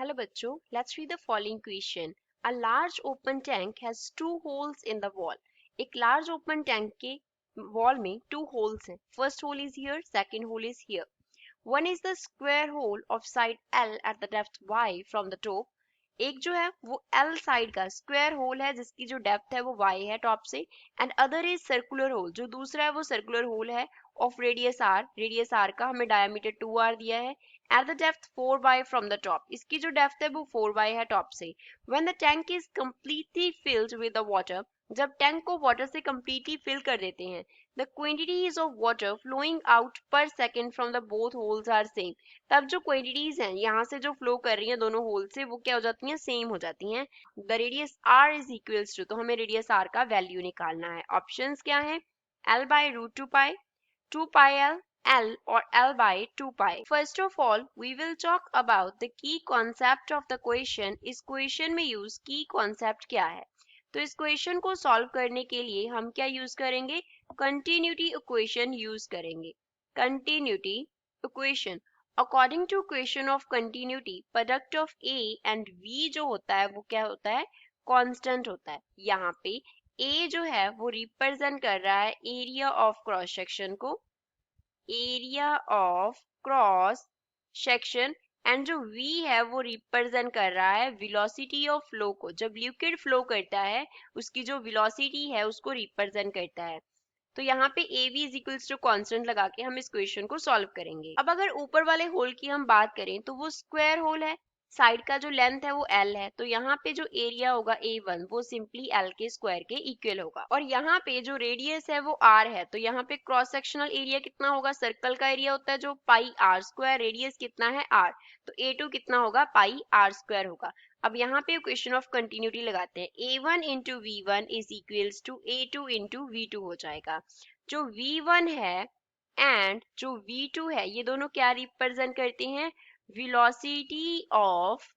Hello बच्चों, let's read the following question. A large open tank has two holes in the wall. एक large open tank के wall में two holes हैं. First hole is here, second hole is here. One is the square hole of side L at the depth y from the top. एक जो है वो L side का square whole है जिसकी जो डेप्थ है वो y है टॉप से, and other is circular hole, जो दूसरा है वो सर्कुलर होल है ऑफ रेडियस r का हमें डायमीटर 2r दिया है at the depth 4y from the top, इसकी जो डेप्थ है वो 4y है टॉप से. When the tank is completely filled with the water, जब टैंक को वाटर से कंप्लीटली फिल कर देते हैं, the quantities of water flowing out per second from the both holes are same. तब जो क्वांटिटीज हैं यहाँ से जो फ्लो कर रही हैं दोनों होल से वो क्या हो जाती हैं, सेम हो जाती हैं. The radius r is equals to, तो हमें रेडियस r का वैल्यू निकालना है. ऑप्शंस क्या है? l by root 2 pi, 2 pi l or l by 2 pi. First of all, we will talk about the key concept of the question. इस question में use की कॉन्सेप्ट क्या है? तो इस क्वेश्चन को सॉल्व करने के लिए हम क्या यूज करेंगे? कंटिन्यूटी इक्वेशन यूज करेंगे. Continuity equation, according to equation of continuity, product of a and v जो होता है वो क्या होता है? कांस्टेंट होता है. यहाँ पे a जो है वो रिप्रेजेंट कर रहा है एरिया ऑफ क्रॉस सेक्शन को, area of cross section, and जो v है वो रिप्रेजेंट कर रहा है वेलोसिटी ऑफ फ्लो को. जब लिक्विड फ्लो करता है उसकी जो वेलोसिटी है उसको रिप्रेजेंट करता है. तो यहाँ पे A V is equals to constant लगा के हम इस क्वेश्चन को सॉल्व करेंगे. अब अगर ऊपर वाले होल की हम बात करें तो वो स्क्वायर होल है, साइड का जो लेंथ है वो l है, तो यहाँ पे जो एरिया होगा a1 वो सिंपली l के स्क्वायर के इक्वल होगा. और यहाँ पे जो रेडियस है वो r है, तो यहाँ पे क्रॉस सेक्शनल एरिया कितना होगा? सर्कल का एरिया होता है जो पाई r स्क्वायर, रेडियस कितना है r, तो a2 कितना होगा? पाई r स्क्वायर होगा. अब यहाँ पे इक्वेशन ऑफ कंटिन्यूटी लगाते हैं. a1 into v1 is equals to a2 into v2 हो जाएगा. जो v1 है एंड जो v2 है ये दोनों क्या रिप्रेजेंट करते हैं? वेलोसिटी ऑफ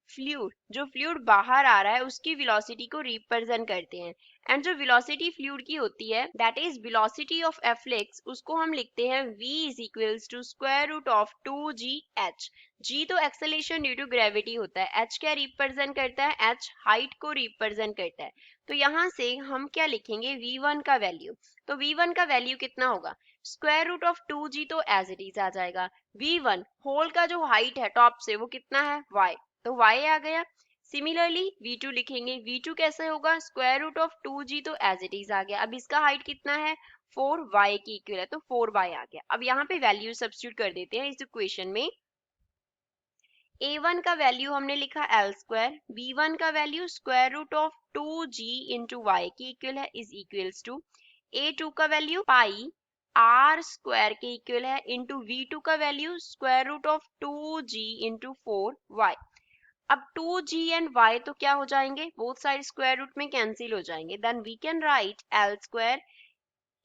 फ्लूइड, जो फ्लूइड बाहर आ रहा है उसकी वेलोसिटी को रिप्रेजेंट करते हैं. एंड जो वेलोसिटी फ्लूइड की होती है that is velocity of efflux, उसको हम लिखते हैं v is equals to square root of 2gh. g तो एक्सेलरेशन ड्यू टू ग्रेविटी होता है, h क्या रिप्रेजेंट करता है? h हाइट को रिप्रेजेंट करता है. तो यहाँ से हम क्या लिखेंगे? v1 का वैल्यू. तो v1 का वैल्यू कितना होगा? स्क्वायर रूट ऑफ 2g तो एज इट इज आ जाएगा. v1 होल का जो हाइट है टॉप से वो कितना है? y, तो y आ गया. सिमिलरली v2 लिखेंगे. v2 कैसे होगा? स्क्वायर रूट ऑफ 2g तो एज इट इज आ गया. अब इसका हाइट कितना है? 4y की इक्वल है, तो 4y आ गया. अब यहाँ पे वैल्यू सब्स्टिट्यूट कर देते हैं इस इक्वेशन में. a1 का वैल्यू हमने लिखा l स्क्वायर, b1 का value square root of 2g into y की इक्वल है इज इक्वल्स टू a2 का वैल्यू पाई r स्क्वायर के इक्वल है इंटू v2 का value square root of 2g into 4y. अब 2g एंड y तो क्या हो जाएंगे? बोथ साइड स्क्वायर रूट में कैंसिल हो जाएंगे. Then we can write l square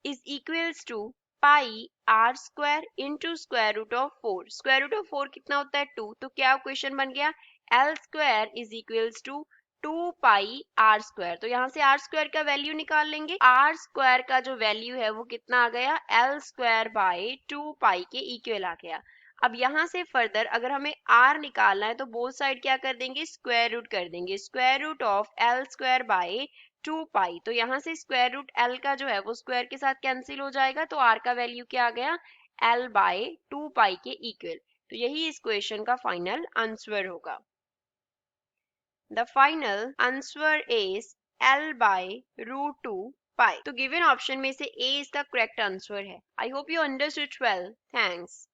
is equals to pi r square into square root of 4. Square root of 4 कितना होता है? 2, तो क्या क्वेश्चन बन गया? l square is equals to 2 pi r square. तो यहाँ से r स्क्वायर का वैल्यू निकाल लेंगे. r स्क्वायर का जो वैल्यू है वो कितना आ गया? l स्क्वायर बाय 2 पाई के इक्वल आ गया. अब यहाँ से फर्दर अगर हमें r निकालना है तो बोथ साइड क्या कर देंगे? स्क्वायर रूट कर देंगे. Square root of l square by 2 pi, तो यहाँ से स्क्वायर रूट l का जो है वो स्क्वायर के साथ कैंसिल हो जाएगा, तो r का वैल्यू क्या आ गया? l बाय 2 पाई के इक्वल. तो यही इस क्वेश्चन का फाइनल आंसर होगा. The final answer is l by root 2 pi. तो गिवन ऑप्शन में से a इसका करेक्ट आंसर है. I hope you understood well. Thanks.